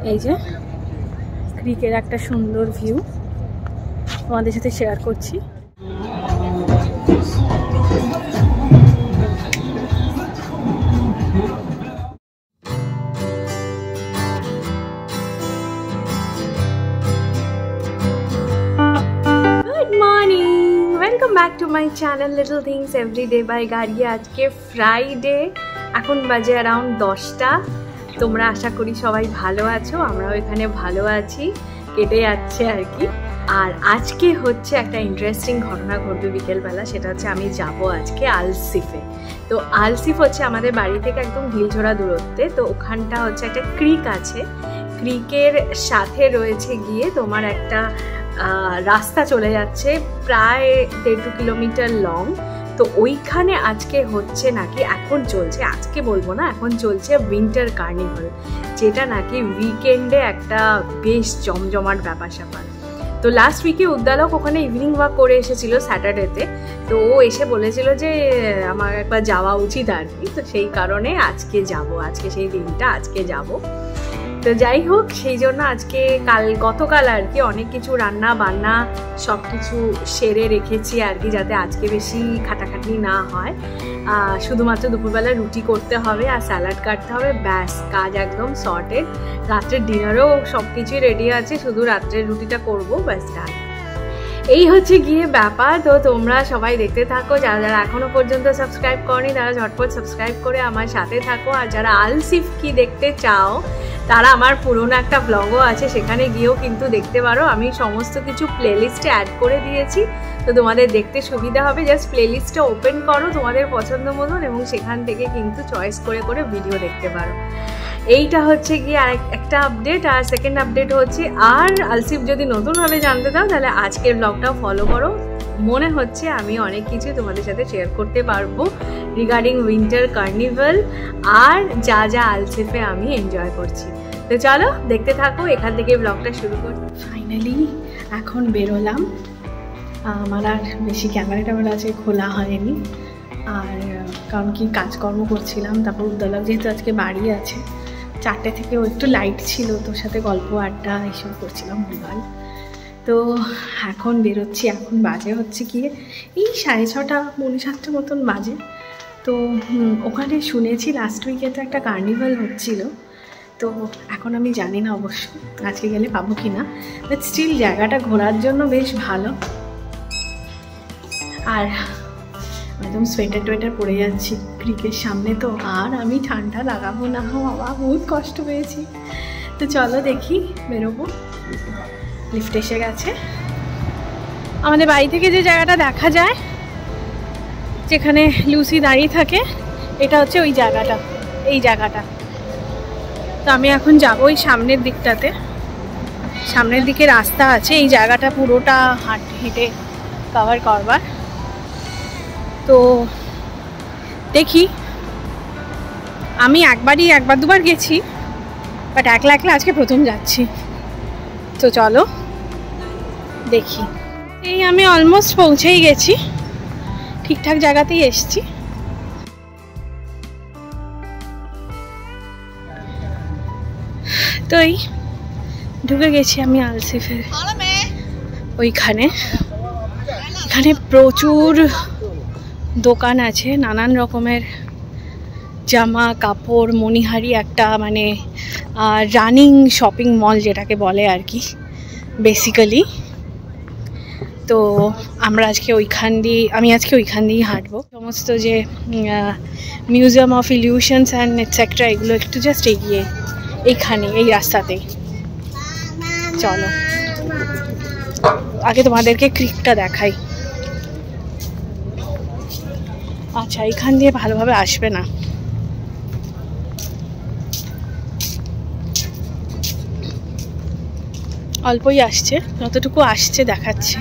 এই যে ক্রিকের একটা সুন্দর ভিউ তোমাদের সাথে শেয়ার করছি। Welcome back to my channel Little Things Everyday by Garia। আজকে ফ্রাইডে, এখন বাজে অ্যারাউন্ড 10টা। তোমরা আশা করি সবাই ভালো আছো, আমরাও এখানে ভালো আছি, কেটে যাচ্ছে আর কি। আর আজকে হচ্ছে একটা ইন্টারেস্টিং ঘটনা ঘটবে বিকেলবেলা, সেটা হচ্ছে আমি যাব আজকে আলসিফে। তো আলসিফ হচ্ছে আমাদের বাড়ি থেকে একদম ঢিলছোড়া দূরত্বে। তো ওখানটা হচ্ছে একটা ক্রিক আছে, ক্রিকের সাথে রয়েছে গিয়ে তোমার একটা রাস্তা চলে যাচ্ছে প্রায় 1.5 কিলোমিটার লং। তো ওইখানে আজকে হচ্ছে নাকি, এখন চলছে, আজকে বলবো না, এখন চলছে উইন্টার কার্নিভাল, যেটা নাকি উইকেন্ডে একটা বেশ জমজমাট ব্যাপার স্যাপার। তো লাস্ট উইকে উদ্দালক ওখানে ইভিনিং ওয়াক করে এসেছিল স্যাটারডেতে। তো ও এসে বলেছিল যে আমার একবার যাওয়া উচিত আর কি। তো সেই কারণে আজকে যাব, আজকে সেই দিনটা, আজকে যাব। তো যাই হোক, সেই জন্য আজকে গতকাল আর কি অনেক কিছু রান্না বান্না সব কিছু সেরে রেখেছি আর কি, যাতে আজকে বেশি খাটাখাটনি না হয়। শুধুমাত্র দুপুরবেলা রুটি করতে হবে আর স্যালাড কাটতে হবে, ব্যাস কাজ একদম সর্টেড। রাত্রের ডিনারও সব কিছুই রেডি আছে, শুধু রাত্রের রুটিটা করবো, ব্যাস ডান। এই হচ্ছে গিয়ে ব্যাপার। তো তোমরা সবাই দেখতে থাকো, যারা যারা এখনো পর্যন্ত সাবস্ক্রাইব করনি তারা ঝটপট সাবস্ক্রাইব করে আমার সাথে থাকো। আর যারা আলসিফ কি দেখতে চাও তারা আমার পুরোনো একটা ব্লগও আছে, সেখানে গিয়েও কিন্তু দেখতে পারো। আমি সমস্ত কিছু প্লেলিস্টে অ্যাড করে দিয়েছি, তো তোমাদের দেখতে সুবিধা হবে। জাস্ট প্লেলিস্টটা ওপেন করো তোমাদের পছন্দ মতন, এবং সেখান থেকে কিন্তু চয়েস করে করে ভিডিও দেখতে পারো। এইটা হচ্ছে গিয়ে আর একটা আপডেট। আর সেকেন্ড আপডেট হচ্ছে, আর আলসিফ যদি নতুনভাবে জানতে চাও তাহলে আজকের ব্লগটাও ফলো করো। মনে হচ্ছে আমি অনেক কিছু তোমাদের সাথে শেয়ার করতে পারবো রিগার্ডিং উইন্টার কার্নিভাল আর যা যা আলসিফে আমি এনজয় করছি। তো চলো দেখতে থাকো, এখান থেকে ব্লগটা শুরু করি। ফাইনালি এখন বেরোলাম। আমার আর বেশি ক্যামেরা ট্যামেরা আছে খোলা হয়নি, আর কারণ কি কাজকর্ম করছিলাম। তারপর উদ্দালক যেহেতু আজকে বাড়ি আছে, 4টে থেকে ও একটু লাইট ছিল, তোর সাথে গল্প আড্ডা এইসব করছিলাম ভুলভাল। তো এখন বেরোচ্ছি। এখন বাজে হচ্ছে গিয়ে এই 6:30 পৌনে 7টা মতন বাজে। তো ওখানে শুনেছি লাস্ট উইকে তো একটা কার্নিভাল হচ্ছিল। তো এখন আমি জানি না অবশ্য আজকে গেলে পাবো কি না, বাট স্টিল জায়গাটা ঘোরার জন্য বেশ ভালো। আর একদম সোয়েটার টোয়েটার পরে যাচ্ছি ক্রিকের সামনে, তো আর আমি ঠান্ডা লাগাবো না, বাবা বহুত কষ্ট পেয়েছি। তো চলো দেখি, বেরোবো। লিফট এসে গেছে। আমাদের বাড়ি থেকে যে জায়গাটা দেখা যায়, যেখানে লুসি দাঁড়িয়ে থাকে, এটা হচ্ছে ওই জায়গাটা, এই জায়গাটা। তো আমি এখন যাবো ওই সামনের দিকটাতে, সামনের দিকে রাস্তা আছে, এই জায়গাটা পুরোটা হেঁটে কভার করবার। তো দেখি, আমি একবার দুবার গেছি, বাট একলা একলা আজকে প্রথম যাচ্ছি। তো চলো দেখি। এই আমি অলমোস্ট পৌঁছেই গেছি, ঠিকঠাক জায়গাতেই এসছি। তো এই ঢুকে গেছি আমি আলসিফের ওইখানে। এখানে প্রচুর দোকান আছে, নানান রকমের জামা কাপড়, মণিহারি, একটা মানে রানিং শপিং মল যেটাকে বলে আর কি বেসিক্যালি। তো আমি আজকে ওইখান দিয়েই হাঁটবো। সমস্ত যে মিউজিয়াম অফ ইলিউশনস অ্যান্ড এটসেট্রা, এগুলো একটু জাস্ট এগিয়ে এইখানে এই রাস্তাতেই। চলো আগে তোমাদেরকে ক্রিকটা দেখাই। আচ্ছা, এখান দিয়ে ভালোভাবে আসবে না, অল্পই আসছে, যতটুকু আসছে দেখাচ্ছি।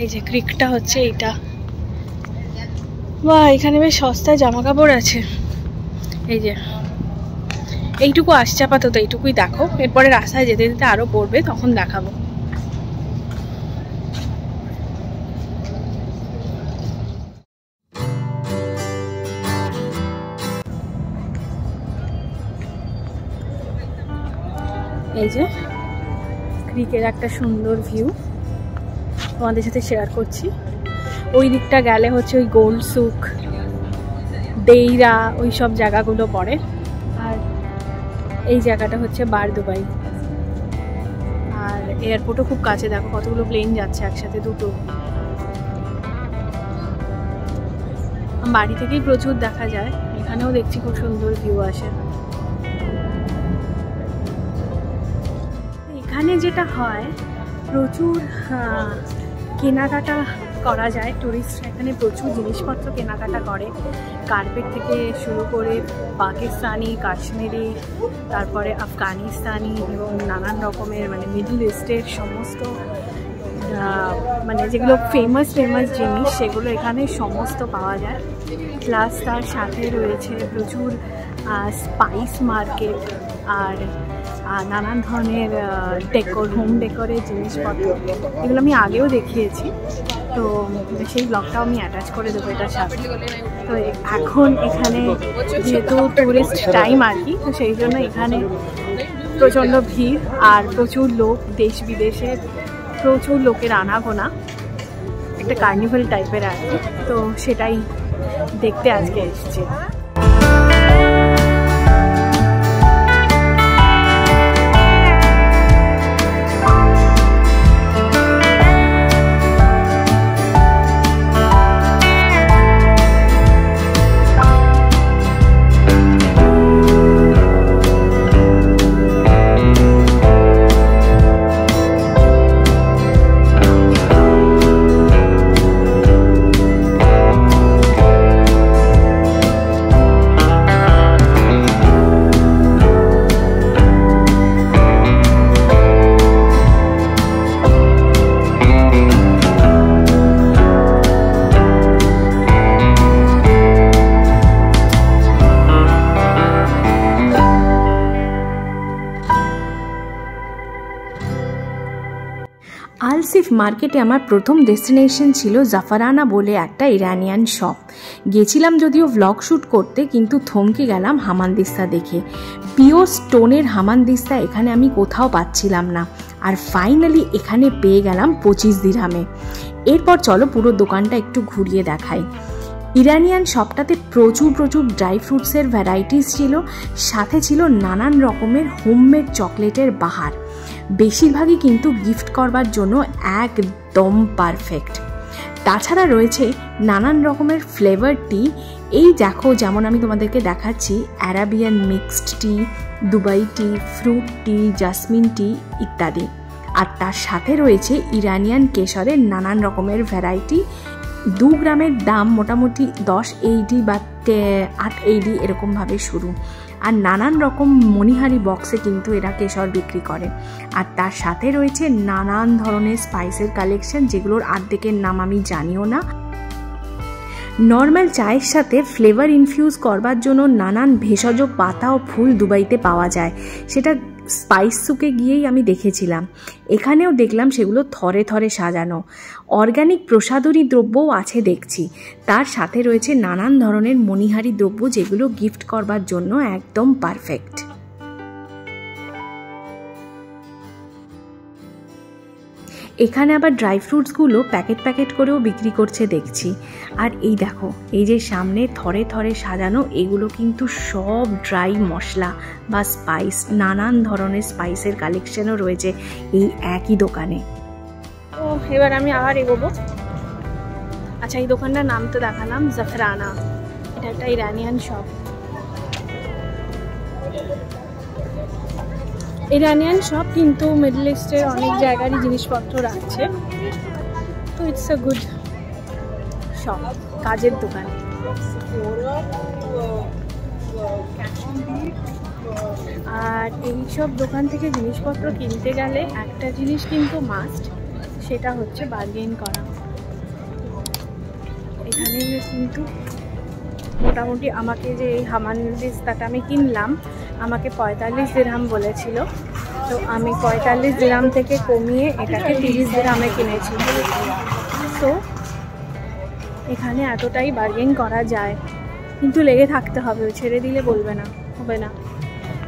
এই যে ক্রিকটা হচ্ছে এইটা। বাহ, এখানে বেশ সস্তায় জামা কাপড় আছে। এই যে এইটুকু আসছে আপাতত, এইটুকুই দেখো। এরপরে রাস্তায় যেতে যেতে আরো পড়বে, তখন দেখাবো। এই যে ক্রিকের একটা সুন্দর ভিউ তোমাদের সাথে শেয়ার করছি। ওই দিকটা গেলে হচ্ছে ওই গোল্ড সুক, দেইরা, ওই সব জায়গাগুলো পড়ে। আর এই জায়গাটা হচ্ছে বার দুবাই। আর এয়ারপোর্টও খুব কাছে, দেখো কতগুলো প্লেন যাচ্ছে একসাথে, দুটো। বাড়ি থেকেই প্রচুর দেখা যায়, এখানেও দেখছি খুব সুন্দর ভিউ আসে। এখানে যেটা হয় প্রচুর কেনাকাটা করা যায়, টুরিস্টরা এখানে প্রচুর জিনিসপত্র কেনাকাটা করে, কার্পেট থেকে শুরু করে পাকিস্তানি, কাশ্মীরি, তারপরে আফগানিস্তানি এবং নানান রকমের মানে মিডল ইস্টের সমস্ত মানে যেগুলো ফেমাস জিনিস সেগুলো এখানে সমস্ত পাওয়া যায়। প্লাস তার সাথে রয়েছে প্রচুর স্পাইস মার্কেট আর নানান ধরনের হোম ডেকোরের জিনিসপত্র, এগুলো আমি আগেও দেখিয়েছি, তো সেই ব্লগটাও আমি অ্যাটাচ করে দেবো এটার সাথে। তো এখন এখানে যেহেতু টুরিস্ট টাইম আর কি, তো সেই জন্য এখানে প্রচণ্ড ভিড় আর প্রচুর লোক, দেশ বিদেশের প্রচুর লোকের আনাগোনা, একটা কার্নিভাল টাইপের আর কি, তো সেটাই দেখতে আজকে এসেছি। আলসিফ মার্কেটে আমার প্রথম ডেস্টিনেশন ছিল জাফরানা বলে একটা ইরানিয়ান শপ। গেছিলাম যদিও ভ্লগ শ্যুট করতে, কিন্তু থমকে গেলাম হামানদিস্তা দেখে। পিওর স্টোনের হামানদিস্তা এখানে আমি কোথাও পাচ্ছিলাম না, আর ফাইনালি এখানে পেয়ে গেলাম 25 দিরহামে। এরপর চলো পুরো দোকানটা একটু ঘুরিয়ে দেখাই। ইরানিয়ান শপটাতে প্রচুর ড্রাই ফ্রুটসের ভ্যারাইটিস ছিল, সাথে ছিল নানান রকমের হোমমেড চকলেটের বাহার। বেশিরভাগই কিন্তু গিফট করবার জন্য একদম পারফেক্ট। তাছাড়া রয়েছে নানান রকমের ফ্লেভার টি, এই দেখো যেমন আমি তোমাদেরকে দেখাচ্ছি, অ্যারাবিয়ান মিক্সড টি, দুবাই টি, ফ্রুট টি, জাসমিন টি ইত্যাদি। আর তার সাথে রয়েছে ইরানিয়ান কেশরের নানান রকমের ভ্যারাইটি। 2 গ্রামের দাম মোটামুটি 10 AED বা 8 AED এরকমভাবে শুরু। আর নানান রকম মণিহারি বক্সে কিন্তু এরা কেশর বিক্রি করে। আর তার সাথে রয়েছে নানান ধরনের স্পাইসের কালেকশন, যেগুলোর অর্ধেকের নাম আমি জানিও না। নর্মাল চায়ের সাথে ফ্লেভার ইনফিউজ করবার জন্য নানান ভেষজ পাতা ও ফুল দুবাইতে পাওয়া যায়, সেটা স্পাইস সুকে গিয়েই আমি দেখেছিলাম। এখানেও দেখলাম সেগুলো থরে থরে সাজানো। অর্গানিক প্রসাধনী দ্রব্যও আছে দেখছি। তার সাথে রয়েছে নানান ধরনের মণিহারি দ্রব্য, যেগুলো গিফট করবার জন্য একদম পারফেক্ট। এখানে আবার ড্রাই ফ্রুটসগুলো প্যাকেট করেও বিক্রি করছে দেখছি। আর এই দেখো, এই যে সামনে থরে থরে সাজানো, এগুলো কিন্তু সব ড্রাই মশলা বা স্পাইস, নানান ধরনের স্পাইসের কালেকশনও রয়েছে এই একই দোকানে। তো এবার আমি আবার এগোবো। আচ্ছা, এই দোকানটার নাম তো দেখালাম, জাফরানা। এটা একটা ইরানিয়ান শপ। ইরানিয়ান শপ, কিন্তু মিডল ইস্টের অনেক জায়গারই জিনিসপত্র রাখছে, তো ইটস আ গুড শপ, কাজের দোকান। আর এইসব দোকান থেকে জিনিসপত্র কিনতে গেলে একটা জিনিস কিন্তু মাস্ট, সেটা হচ্ছে বার্গেন করা। এখানে কিন্তু মোটামুটি আমাকে যে এই হামানদিস্তাটা আমি কিনলাম, আমাকে 45 দিরহাম বলেছিল, তো আমি 45 দিরহাম থেকে কমিয়ে এটাকে 30 দিরহামে কিনেছি। তো এখানে এতটাই বার্গেন করা যায়, কিন্তু লেগে থাকতে হবে, ছেড়ে দিলে বলবে না, হবে না।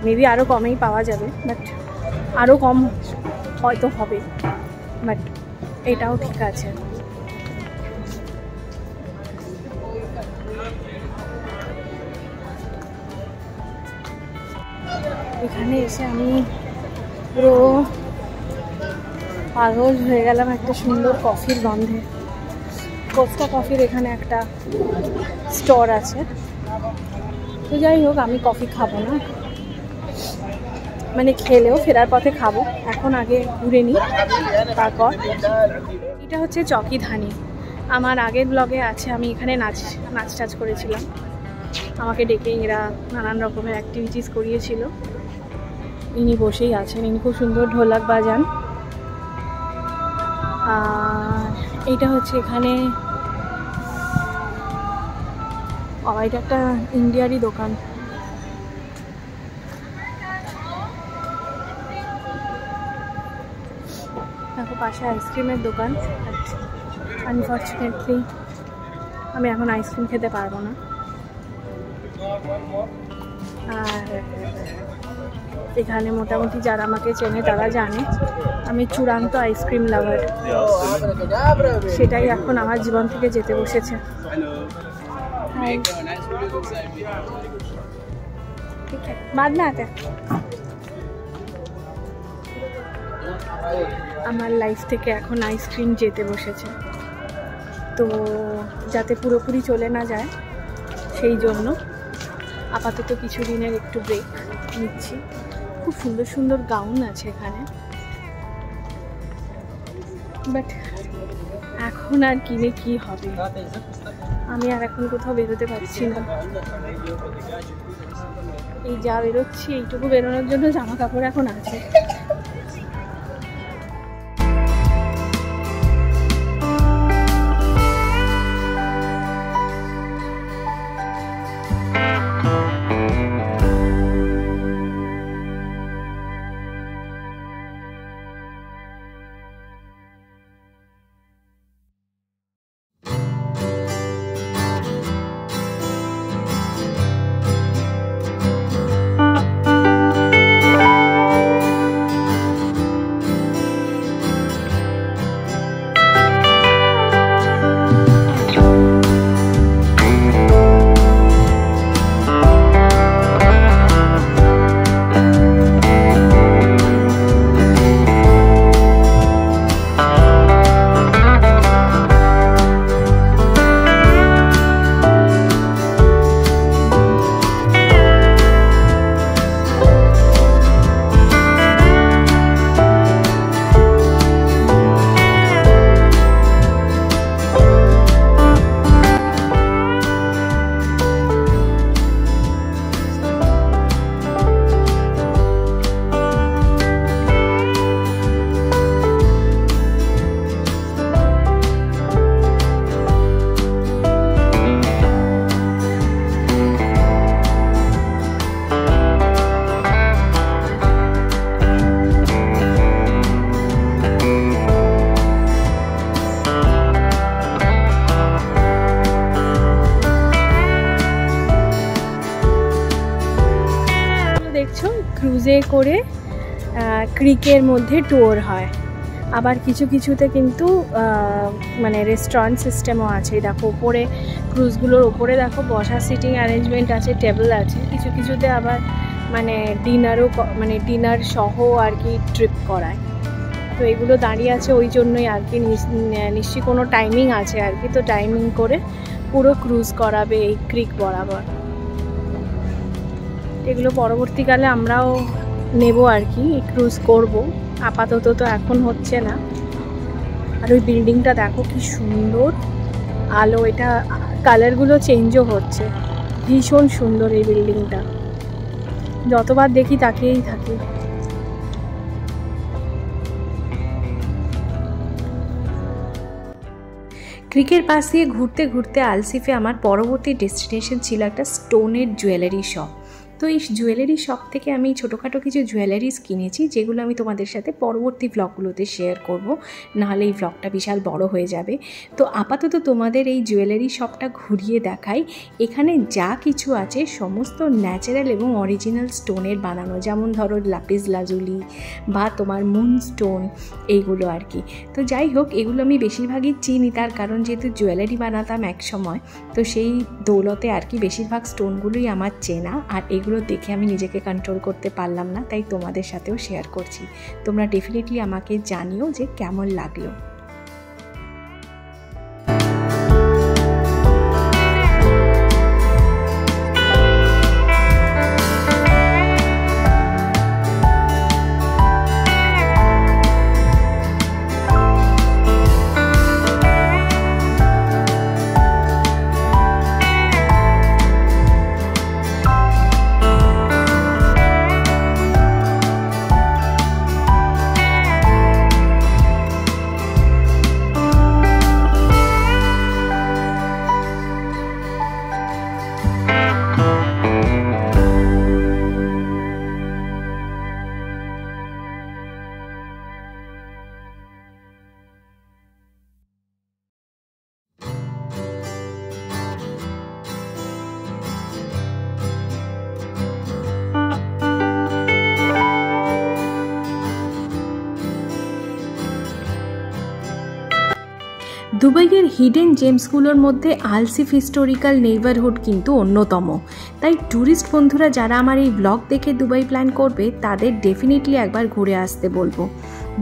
মেবি আরও কমেই পাওয়া যাবে, বাট আরও কম হয়তো হবে, বাট এটাও ঠিক আছে। এখানে এসে আমি পুরো পাগল হয়ে গেলাম একটা সুন্দর কফির গন্ধে। কোস্টা কফির এখানে একটা স্টোর আছে। তো যাই হোক, আমি কফি খাবো না, মানে খেলেও ফেরার পথে খাবো, এখন আগে ঘুরে নিই তারপর। এটা হচ্ছে চকিধানি। আমার আগের ব্লগে আছে, আমি এখানে নাচ টাচ করেছিলাম। আমাকে ডেকে এরা নানান রকমের অ্যাক্টিভিটিস করিয়েছিল। ইনি বসেই আছেন, ইনি খুব সুন্দর ঢোলক বাজান। আর এইটা হচ্ছে এখানে, এটা একটা ইন্ডিয়ারই দোকান। দেখো পাশে আইসক্রিমের দোকান। আনফর্চুনেটলি আমি এখন আইসক্রিম খেতে পারবো না। আর এখানে মোটামুটি যারা আমাকে চেনে তারা জানে আমি চূড়ান্ত আইসক্রিম লাভার। সেটাই এখন আমার জীবন থেকে যেতে বসেছে। বাদ না আতে আমার লাইফ থেকে এখন আইসক্রিম যেতে বসেছে, তো যাতে পুরোপুরি চলে না যায় সেই জন্য আপাতত কিছু দিনের একটু ব্রেক নিচ্ছি। খুব সুন্দর সুন্দর গাউন আছে এখানে, বাট এখন আর কিনে কি হবে, আমি আর এখন কোথাও বেরোতে পারছি না। এই যা বেরোচ্ছি এইটুকু বেরোনোর জন্য জামা কাপড় এখন আছে। ক্রুজে করে ক্রিকের মধ্যে ট্যুর হয়, আবার কিছু কিছুতে কিন্তু মানে রেস্টুরেন্ট সিস্টেমও আছে। দেখো ওপরে ক্রুজগুলোর ওপরে দেখো বসার সিটিং অ্যারেঞ্জমেন্ট আছে, টেবিল আছে। কিছু কিছুতে আবার মানে ডিনারও, মানে ডিনার সহ আর কি ট্রিপ করায়। তো এগুলো দাঁড়িয়ে আছে ওই জন্যই আর কি, নিশ্চয়ই কোনো টাইমিং আছে আর কি। তো টাইমিং করে পুরো ক্রুজ করাবে এই ক্রিক বরাবর। এগুলো পরবর্তীকালে আমরাও নেব আর কি, ক্রুজ করব। আপাতত তো এখন হচ্ছে না। আর ওই বিল্ডিংটা দেখো কি সুন্দর আলো, এটা কালারগুলো চেঞ্জও হচ্ছে, ভীষণ সুন্দর এই বিল্ডিংটা। যতবার দেখি তাকিয়েই থাকি। ক্রিকের পাশ দিয়ে ঘুরতে ঘুরতে আলসিফে আমার পরবর্তী ডেস্টিনেশন ছিল একটা স্টোনের জুয়েলারি শপ। তো এই জুয়েলারি শপ থেকে আমি ছোটোখাটো কিছু জুয়েলারিস কিনেছি, যেগুলো আমি তোমাদের সাথে পরবর্তী ব্লগগুলোতে শেয়ার করব, নাহলে এই ব্লগটা বিশাল বড় হয়ে যাবে। তো আপাতত তোমাদের এই জুয়েলারি শপটা ঘুরিয়ে দেখাই। এখানে যা কিছু আছে সমস্ত ন্যাচারাল এবং অরিজিনাল স্টোনের বানানো, যেমন ধরো লাপিস লাজুলি বা তোমার মুন স্টোন, এইগুলো আর কি। তো যাই হোক, এগুলো আমি বেশিরভাগই চিনি, তার কারণ যেহেতু জুয়েলারি বানাতাম এক সময়, তো সেই দৌলতে আর কি বেশিরভাগ স্টোনগুলোই আমার চেনা। আর এগুলো দেখে আমি নিজেকে কন্ট্রোল করতে পারলাম না, তাই তোমাদের সাথেও শেয়ার করছি। তোমরা ডেফিনেটলি আমাকে জানিও যে কেমন লাগলো। দুবাইয়ের হিডেন জেমসগুলোর মধ্যে আলসিফ হিস্টোরিক্যাল নেইবারহুড কিন্তু অন্যতম। তাই ট্যুরিস্ট বন্ধুরা যারা আমার এই ব্লগ দেখে দুবাই প্ল্যান করবে, তাদের ডেফিনেটলি একবার ঘুরে আসতে বলবো।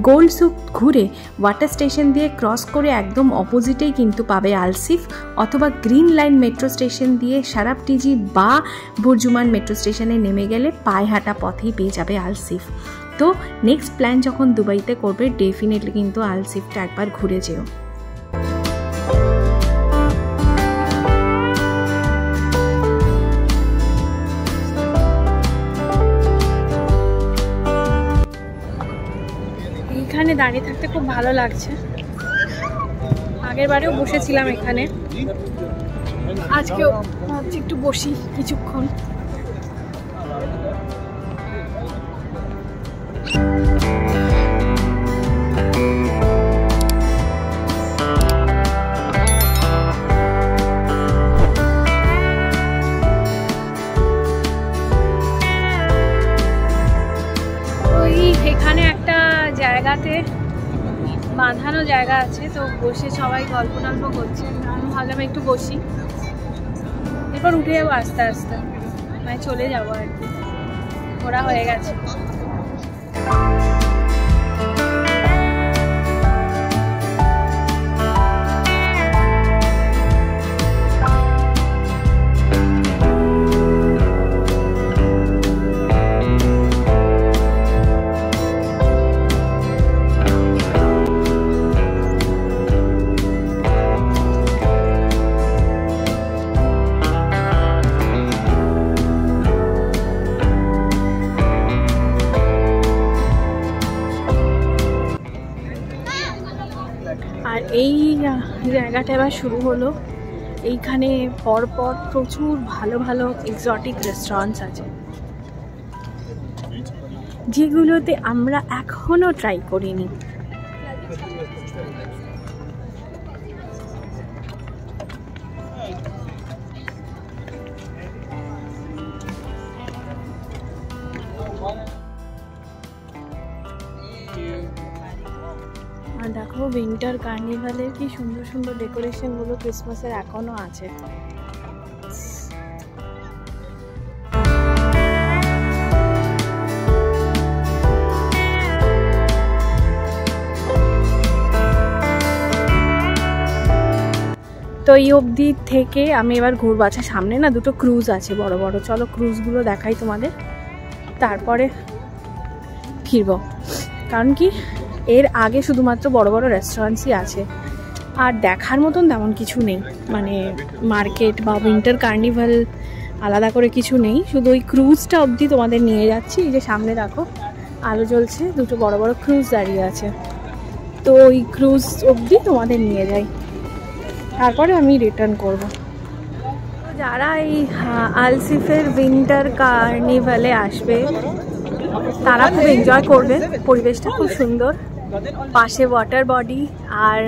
গোল্ড সুক ঘুরে ওয়াটার স্টেশন দিয়ে ক্রস করে একদম অপোজিটেই কিন্তু পাবে আলসিফ, অথবা গ্রিন লাইন মেট্রো স্টেশন দিয়ে সারাপটিজি বা বুরজুমান মেট্রো স্টেশনে নেমে গেলে পায়ে হাঁটা পথেই পেয়ে যাবে আলসিফ। তো নেক্সট প্ল্যান যখন দুবাইতে করবে, ডেফিনেটলি কিন্তু আলসিফটা একবার ঘুরে যেও। এখানে দাঁড়িয়ে থাকতে খুব ভালো লাগছে। আগের বারেও বসেছিলাম এখানে, আজকেও ভাবছি একটু বসি কিছুক্ষণ। এখানে একটা জায়গাতে বাঁধানো জায়গা আছে, তো বসে সবাই গল্প টল্প করছে। আমি ভাবলাম একটু বসি, এরপর উঠে যাবো আস্তে আস্তে, মানে চলে যাবো আর কি, ঘোরা হয়ে গেছে। আর এই জায়গাটা এবার শুরু হলো। এইখানে পরপর প্রচুর ভালো ভালো এক্সোটিক রেস্টুরেন্টস আছে, যেগুলোতে আমরা এখনো ট্রাই করিনি। আর দেখো উইন্টার কার্নিভালের কি সুন্দর সুন্দর ডেকোরেশনগুলো ক্রিসমাসের এখনো আছে। তো এই অবধি থেকে আমি এবার ঘুরবো। আচ্ছা, সামনে না দুটো ক্রুজ আছে বড় বড়, চলো ক্রুজগুলো দেখাই তোমাদের, তারপরে ফিরবো। কারণ কি, এর আগে শুধুমাত্র বড় বড় রেস্টুরেন্টসই আছে, আর দেখার মতন তেমন কিছু নেই। মানে মার্কেট বা উইন্টার কার্নিভাল আলাদা করে কিছু নেই, শুধু ওই ক্রুজটা অবধি তোমাদের নিয়ে যাচ্ছি। এই যে সামনে দেখো আলো জ্বলছে, দুটো বড় বড় ক্রুজ দাঁড়িয়ে আছে, তো ওই ক্রুজ অবধি তোমাদের নিয়ে যাই, তারপরে আমি রিটার্ন করব। যারা এই আলসিফের উইন্টার কার্নিভালে আসবে তারা খুব এনজয় করবে, পরিবেশটা খুব সুন্দর, পাশে ওয়াটার বডি আর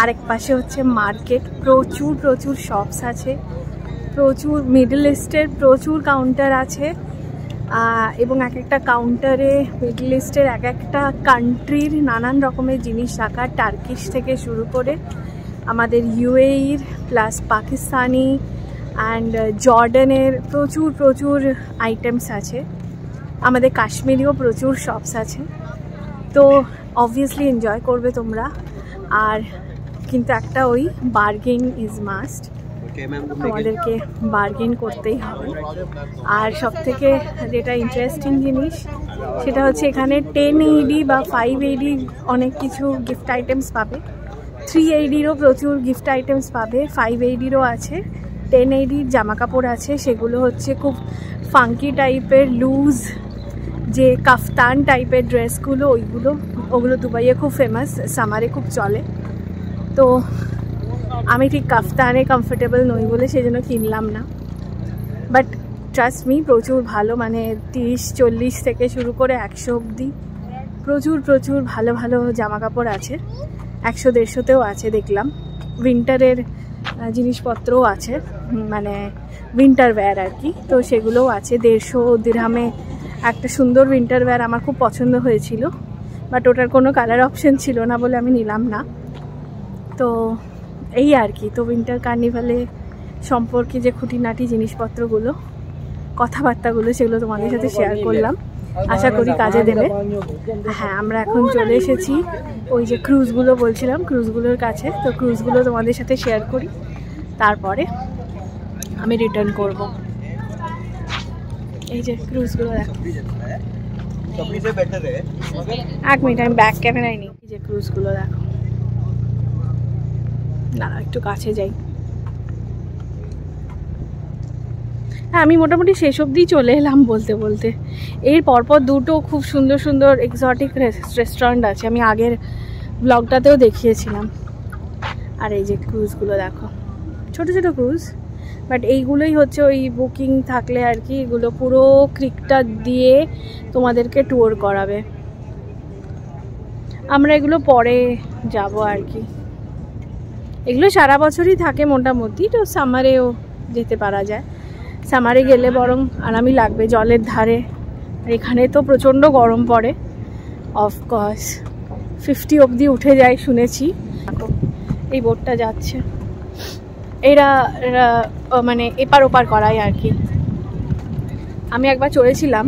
আরেক পাশে হচ্ছে মার্কেট, প্রচুর প্রচুর শপস আছে, প্রচুর মিডল ইস্টের প্রচুর কাউন্টার আছে এবং এক একটা কাউন্টারে মিডল ইস্টের এক একটা কান্ট্রির নানান রকমের জিনিস রাখা, টার্কিশ থেকে শুরু করে আমাদের ইউএইর প্লাস পাকিস্তানি অ্যান্ড জর্ডানের প্রচুর প্রচুর আইটেমস আছে, আমাদের কাশ্মীরিও প্রচুর শপস আছে। তো অবভিয়াসলি এনজয় করবে তোমরা, আর কিন্তু একটা ওই বার্গেন ইজ মাস্ট, তোমাদেরকে বার্গেন করতেই হবে। আর সব থেকে যেটা ইন্টারেস্টিং জিনিস সেটা হচ্ছে এখানে 10 AD বা 5 AD অনেক কিছু গিফট আইটেমস পাবে, 3 ADরও প্রচুর গিফট আইটেমস পাবে, 5 ADরও আছে, 10 ADর জামা কাপড় আছে, সেগুলো হচ্ছে খুব ফাঙ্কি টাইপের লুজ যে কাফতান টাইপের ড্রেসগুলো, ওগুলো দুবাইয়ে খুব ফেমাস, সামারে খুব চলে। তো আমি ঠিক কাফতানে কমফোর্টেবল নই বলে সেই জন্য কিনলাম না, বাট ট্রাস্ট মি প্রচুর ভালো, মানে 30-40 থেকে শুরু করে 100 অবধি প্রচুর প্রচুর ভালো ভালো জামা কাপড় আছে, 100-150তেও আছে দেখলাম। উইন্টারের জিনিসপত্রও আছে, মানে উইন্টার ওয়্যার আর কি, তো সেগুলোও আছে। 150 দিরহামে একটা সুন্দর উইন্টার ওয়্যার আমার খুব পছন্দ হয়েছিল, বাট ওটার কোনো কালার অপশন ছিল না বলে আমি নিলাম না। তো এই আর কি, তো উইন্টার কার্নিভালে সম্পর্কে যে খুঁটিনাটি জিনিসপত্রগুলো, কথাবার্তাগুলো, সেগুলো তোমাদের সাথে শেয়ার করলাম, আশা করি কাজে দেবে। হ্যাঁ, আমরা এখন চলে এসেছি ওই যে ক্রুজগুলো বলছিলাম, ক্রুজগুলোর কাছে। তো ক্রুজগুলো তোমাদের সাথে শেয়ার করি, তারপরে আমি রিটার্ন করব। এই যে ক্রুজগুলো দেখো, 1 মিনিট আমি ব্যাক ক্যামেরায় নিই। এই যে ক্রুজগুলো দেখো, না একটু কাছে যাই। হ্যাঁ, আমি মোটামুটি শেষ অবধি চলে এলাম বলতে বলতে। এর পরপর দুটো খুব সুন্দর সুন্দর এক্সোটিক রেস্টুরেন্ট আছে, আমি আগের ব্লগটাতেও দেখিয়েছিলাম। আর এই যে ক্রুজগুলো দেখো, ছোট ছোট ক্রুজ, বাট এইগুলোই হচ্ছে ওই বুকিং থাকলে আর কি, এগুলো পুরো ক্রিকটা দিয়ে তোমাদেরকে ট্যুর করাবে। আমরা এগুলো পরে যাব আর কি, এগুলো সারা বছরই থাকে মোটামুটি, তো সামারেও যেতে পারা যায়। সামারে গেলে বরং আরামই লাগবে, জলের ধারে। আর এখানে তো প্রচণ্ড গরম পড়ে, অফকোর্স 50 অবধি উঠে যায় শুনেছি। এই বোটটা যাচ্ছে, এরা মানে এপার ওপার করায় আর কি। আমি একবার চড়েছিলাম,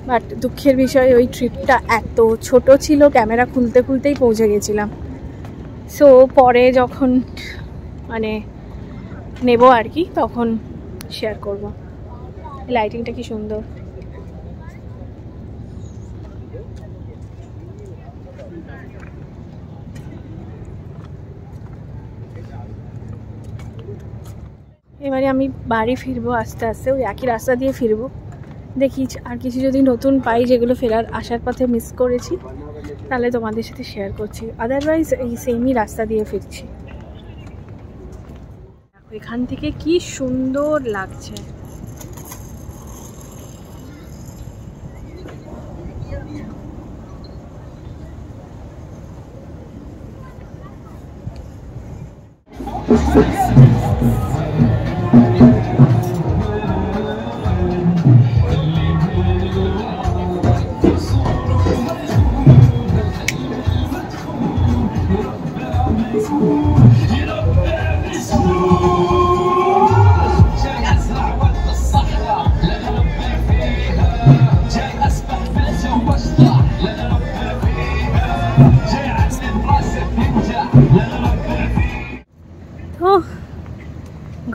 বাট দুঃখের বিষয় ওই ট্রিপটা এত ছোট ছিল, ক্যামেরা খুলতে খুলতেই পৌঁছে গেছিলাম। সো পরে যখন মানে নেব আর কি, তখন শেয়ার করব। লাইটিংটা কি সুন্দর। এবারে আমি বাড়ি ফিরবো আস্তে আস্তে, ওই একই রাস্তা দিয়ে ফিরবো। দেখি আর কিছু যদি নতুন পাই যেগুলো ফেরার আসার পথে মিস করেছি, তাহলে তোমাদের সাথে শেয়ার করছি, আদারওয়াইজ এই সেমই রাস্তা দিয়ে ফিরছি। এখান থেকে কি সুন্দর লাগছে।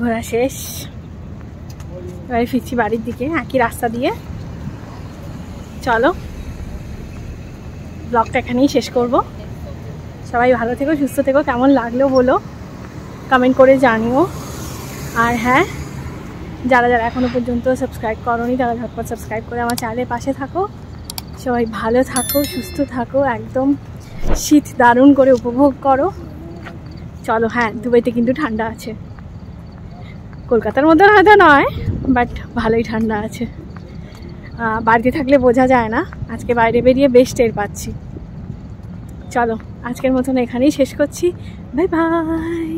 ঘোরা শেষ, এবারে ফিরছি বাড়ির দিকে একই রাস্তা দিয়ে। চলো ব্লগটা এখানেই শেষ করব। সবাই ভালো থেকো, সুস্থ থেকো, কেমন লাগলো বলো, কমেন্ট করে জানিও। আর হ্যাঁ, যারা যারা এখনো পর্যন্ত সাবস্ক্রাইব করোনি তারা ঝটপট সাবস্ক্রাইব করে আমার চ্যানেলের পাশে থাকো। সবাই ভালো থাকো, সুস্থ থাকো, একদম শীত দারুণ করে উপভোগ করো। চলো, হ্যাঁ দুবাইতে কিন্তু ঠান্ডা আছে। কলকাতার মধ্যে হয়তো নয়, বাট ভালোই ঠান্ডা আছে। বাড়িতে থাকলে বোঝা যায় না, আজকে বাইরে বেরিয়ে বেশ টের পাচ্ছি। চলো আজকের মতন এখানেই শেষ করছি, বাই বাই।